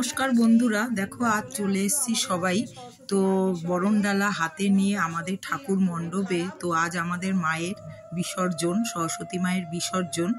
নমস্কার বন্ধুরা, দেখো আজ চলে এসেছি সবাই তো বরণডালা হাতে নিয়ে আমাদের ঠাকুর মণ্ডপে। তো আজ আমাদের মায়ের বিসর্জন, সরস্বতী মায়ের বিসর্জন।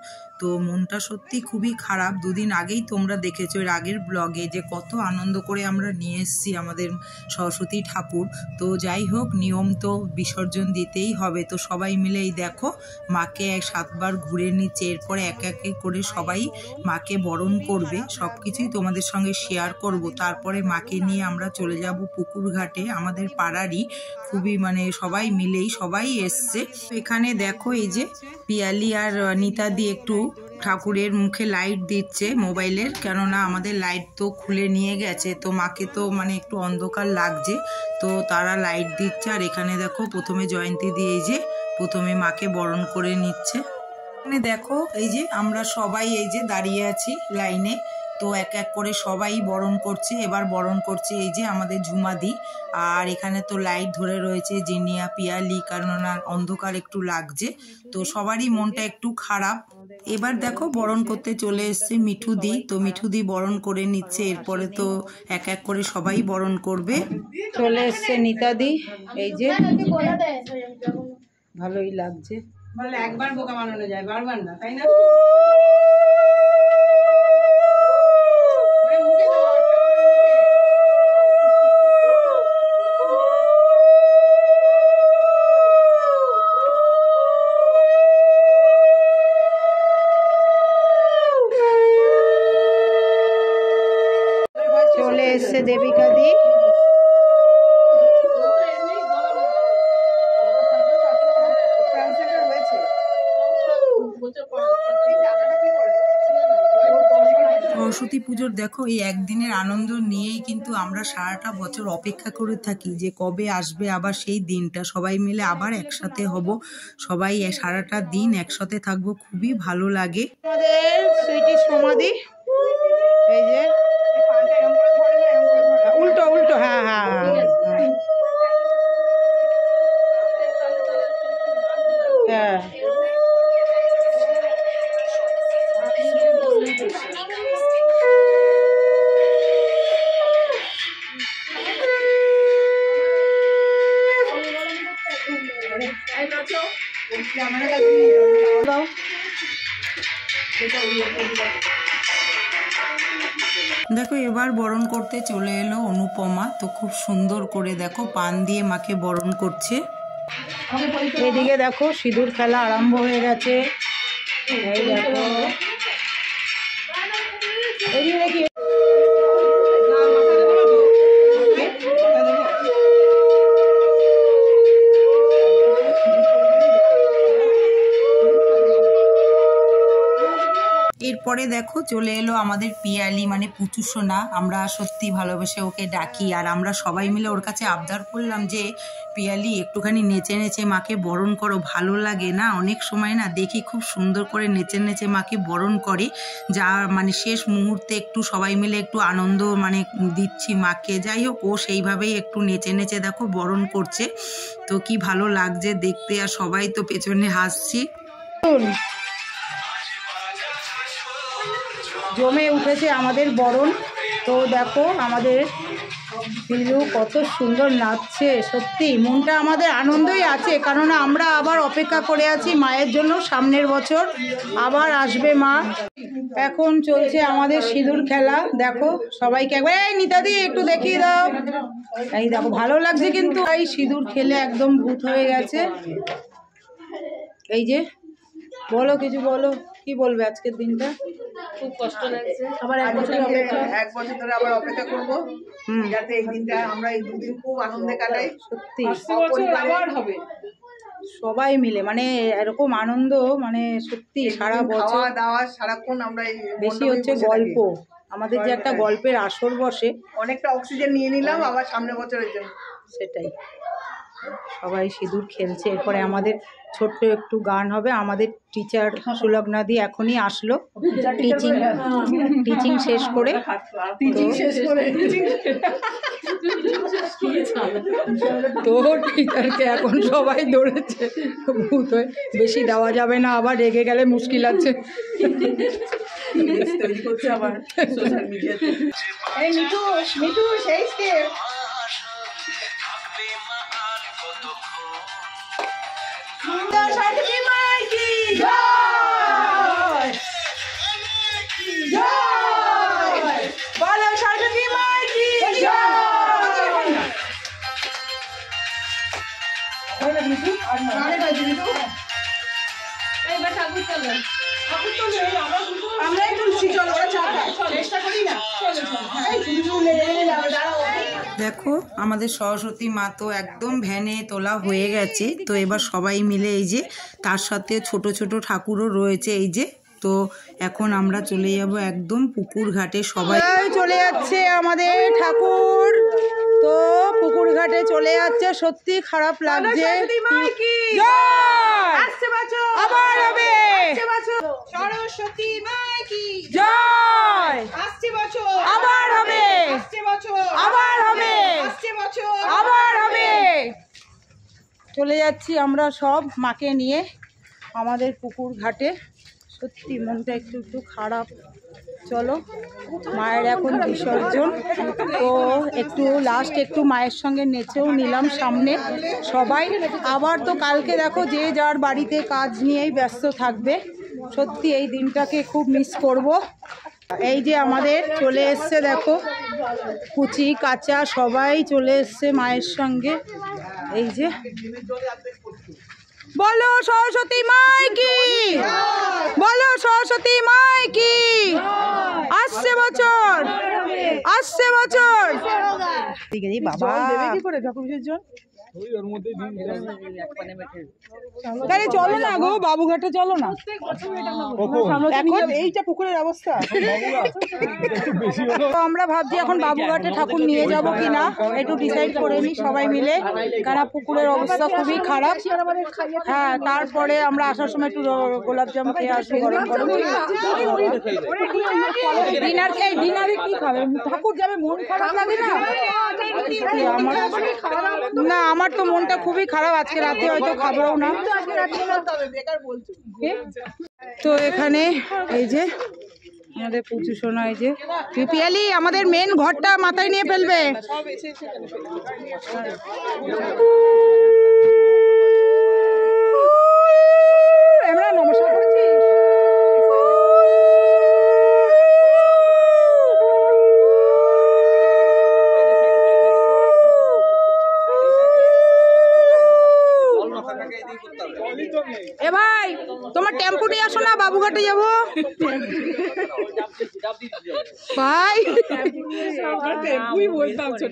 তো মনটা সত্যি খুবই খারাপ। দুদিন আগেই তোমরা দেখেছো এর আগের ব্লগে যে কত আনন্দ করে আমরা নিয়ে এসেছি আমাদের সরস্বতী ঠাকুর। তো যাই হোক, নিয়ম তো বিসর্জন দিতেই হবে। তো সবাই মিলে এই দেখো মাকে 7বার ঘুরে নিচ্ছে। এরপরে এক এক করে সবাই মাকে বরণ করবে। সব কিছুই তোমাদের সঙ্গে শেয়ার করব। তারপরে মাকে নিয়ে আমরা চলে যাব পুকুর ঘাটে, আমাদের পাড়ারই খুবই সবাই মিলেই সবাই এসছে। এখানে দেখো এই যে পিয়ালি আর নিতাদি একটু ঠাকুরের মুখে লাইট দিচ্ছে মোবাইলের, কেননা আমাদের লাইট তো খুলে নিয়ে গেছে। তো মাকে তো একটু অন্ধকার লাগছে, তো তারা লাইট দিচ্ছে। আর এখানে দেখো প্রথমে জয়ন্তী দিয়ে যে প্রথমে মাকে বরণ করে নিচ্ছে। এখানে দেখো এই যে আমরা সবাই এই যে দাঁড়িয়ে আছি লাইনে, তো এক এক করে সবাই বরণ করছে। এবার বরণ করছে এই যে আমাদের ঝুমাদি। আর এখানে তো লাইট ধরে রয়েছে জিনিয়া, পিয়ালি, কারণ অন্ধকার একটু লাগছে, তো সবারই মনটা একটু খারাপ। এবার দেখো বরণ করতে চলে এসছে মিঠুদি। তো মিঠুদি বরণ করে নিচ্ছে। এরপরে তো এক এক করে সবাই বরণ করবে। চলে এসছে নিতাদি, এই যে ভালোই লাগছে। একবার বোকা বানানো যায়, বারবার না, তাই না? চলে এসছে দেবিকা দি। সরস্বতী পুজোর দেখো এই একদিনের আনন্দ নিয়েই কিন্তু আমরা সারাটা বছর অপেক্ষা করে থাকি যে কবে আসবে আবার সেই দিনটা, সবাই মিলে আবার একসাথে হব, সবাই সারাটা দিন একসাথে থাকবো, খুবই ভালো লাগে। আমাদের সুইটি সমাধি এই যে উল্টো উল্টো, হ্যাঁ হ্যাঁ হ্যাঁ হ্যাঁ। দেখো এবার বরণ করতে চলে এলো অনুপমা। তো খুব সুন্দর করে দেখো পান দিয়ে মাকে বরণ করছে। এদিকে দেখো সিঁদুর খেলা আরম্ভ হয়ে গেছে। এই দেখো এরপরে দেখো চলে এলো আমাদের পিয়ালি, পুচু সোনা। আমরা সত্যি ভালোবেসে ওকে ডাকি। আর আমরা সবাই মিলে ওর কাছে আবদার করলাম যে পিয়ালি একটুখানি নেচে নেচে মাকে বরণ করো, ভালো লাগে না? অনেক সময় না দেখি খুব সুন্দর করে নেচে নেচে মাকে বরণ করে, যা শেষ মুহূর্তে একটু সবাই মিলে একটু আনন্দ দিচ্ছি মাকে। যাই হোক, ও সেইভাবেই একটু নেচে নেচে দেখো বরণ করছে। তো কি ভালো লাগছে দেখতে, আর সবাই তো পেছনে হাসছি। জমে উঠেছে আমাদের বরণ। তো দেখো আমাদের পিলু কত সুন্দর নাচছে, সত্যি মনটা আমাদের আনন্দই আছে, কারণ আমরা আবার অপেক্ষা করে আছি মায়ের জন্য। সামনের বছর আবার আসবে মা। এখন চলছে আমাদের সিঁদুর খেলা। দেখো সবাইকে একবার, এই নিতাদি একটু দেখিয়ে দাও। এই দেখো ভালো লাগছে কিন্তু। এই সিঁদুর খেলে একদম ভূত হয়ে গেছে। এই যে বলো, কিছু বলো, কি বলবে আজকের দিনটা? খুব কষ্ট লাগছে। আবার এক বছর ধরে আবার অপেক্ষা করবো যাতে এই দিনটা আমরা এই দুদিন খুব আনন্দে কাটাই। সত্যি আবার হবে সবাই মিলে, এরকম আনন্দ সত্যি সারা বছর দাওয়া সারাক্ষণ আমরা বেশি হচ্ছে গল্প। আমাদের যে একটা গল্পের আসর বসে, অনেকটা অক্সিজেন নিয়ে নিলাম আবার সামনের বছরের জন্য। সেটাই, সবাই সিঁদুর খেলছে। এরপরে আমাদের ছোট্ট একটু গান হবে। আমাদের টিচার সুলগ্নাদি এখনই আসলো টিচিং শেষ করে। তো টিচারকে এখন সবাই ধরেছে ভূত হয়ে, বেশি দেওয়া যাবে না, আবার রেগে গেলে মুশকিল আছে। তৈরি করছে আবার সোশ্যাল মিডিয়াতে। এই মিঠু মিঠু সেই স্টেপ। সরস্বতী মাই কি জয়, জয় বলো সরস্বতী মাই কি জয়। মিঠু আর আমরাই তুলছি, চলো চেষ্টা করি না। দেখো আমাদের সরস্বতী মা তো একদম ভ্যানে তোলা হয়ে গেছে। তো এবার সবাই মিলে এই যে, তার সাথে ছোট ছোট ঠাকুরও রয়েছে এই যে। তো এখন আমরা চলে যাব একদম পুকুর ঘাটে, সবাই চলে যাচ্ছে আমাদের ঠাকুর। তো পুকুর ঘাটে চলে যাচ্ছে, সত্যি খারাপ লাগছে। আবার হবে সরস্বতী মাই কি জয়, আসছে বছর আবার হবে, আসছে বছর আবার হবে, আসছে বছর আবার হবে। চলে যাচ্ছি আমরা সব মাকে নিয়ে আমাদের পুকুর ঘাটে। সত্যি মনটা একটু একটু খারাপ। চলো মায়ের এখন বিসর্জন, তো একটু লাস্ট একটু মায়ের সঙ্গে নেচেও নিলাম সামনে সবাই। আবার তো কালকে দেখো যে যার বাড়িতে কাজ নিয়েই ব্যস্ত থাকবে। সত্যি এই দিনটাকে খুব মিস করব। এই যে আমাদের চলে এসছে দেখো, কুচি কাঁচা সবাই চলে এসছে মায়ের সঙ্গে। এই যে বলো সরস্বতী মাই কি, বলো সরস্বতী মাই কি, আসছে বছর, আসছে বছর। বাবা কি করে ঠাকুর বিসর্জন, তাহলে চলো না গো বাবুঘাটে, চলো না। এখন এইটা পুকুরের অবস্থা, আমরা ভাবছি এখন বাবুঘাটে ঠাকুর নিয়ে যাব কিনা, একটু ডিসাইড করে নি সবাই মিলে, কারণ পুকুরের অবস্থা খুবই খারাপ। হ্যাঁ, তারপরে আমরা আসার সময় একটু গোলাপ জাম খেয়ে আসবো গরম গরম। ডিনারে কি খাবে, ঠাকুর যাবে, মন খারাপ লাগে না? না আমার তো মনটা খুবই খারাপ, আজকে রাতে হয়তো খাবো না। তো এখানে এই যে আমাদের পুচু সোনা, এই যে পিপিয়ালি আমাদের মেন ঘরটা মাথায় নিয়ে ফেলবে। আমরা নমস্কার করেছি। এ ভাই তোমার টেম্পু নিয়ে আসো না, বাবুঘাটে যাবো ভাই।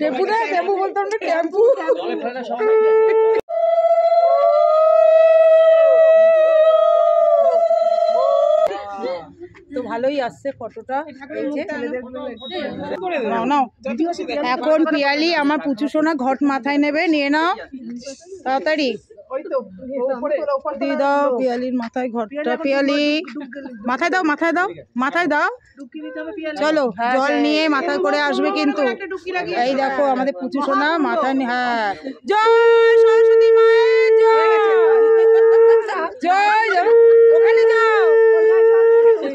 টেম্পু না, টেম্পু বলতাম না, টেম্পু। তো ভালোই আসছে ফটোটা। নাও নাও, এখন পিয়ালি আমার পুচু সোনা ঘট মাথায় নেবে, নিয়ে নাও তাড়াতাড়ি দিয়ে দাও পিয়ালির মাথায় ঘরটা। পিয়ালি মাথায় দাও, মাথায় দাও, মাথায় দাও। চলো জল নিয়ে মাথায় করে আসবে কিন্তু। এই দেখো আমাদের পুচু সোনা মাথায়। হ্যাঁ, জয় সরস্বতী মায়ের জয়, জয়। ওখানে যাও,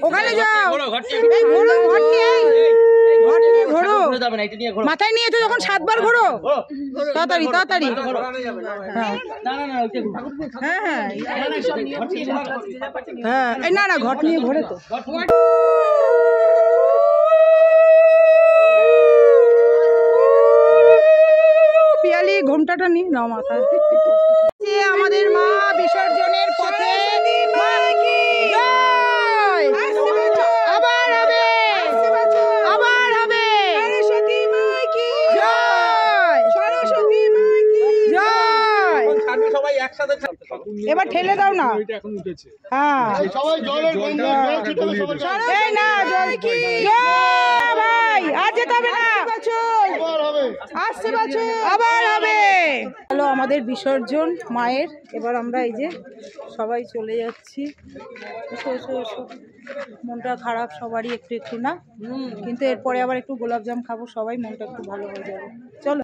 ওখানে যাও, এই ঘোরো, ঘট নিয়ে, ঘট নিয়ে ঘোরো, মাথায় নিয়ে তো যখন 7 বার ঘোরো, তাড়াতাড়ি তাড়াতাড়ি। হ্যাঁ হ্যাঁ হ্যাঁ, এই না না ঘট নিয়ে ঘোরে তো। পিয়ালি ঘোমটাটা নিয়ে নাও মাথায়। আমাদের মা বিসর্জনের পথে, আবার হবে, আবার হবে, সরস্বতী মাই কি জয়, সরস্বতী মাই কি জয়। সবাই একসাথে এবার ঠেলে দাও না। হ্যাঁ সবাই জলের এই না জল কি ভাই, আর যেতে হবে না, আসছে বছর আবার হবে। হ্যালো আমাদের বিসর্জন মায়ের। এবার আমরা এই যে সবাই চলে যাচ্ছি। এসো এসো এসো, মনটা খারাপ সবারই একটু একটু না, কিন্তু এরপরে আবার একটু গোলাপজাম খাবো সবাই, মনটা একটু ভালো হয়ে যাবে। চলো।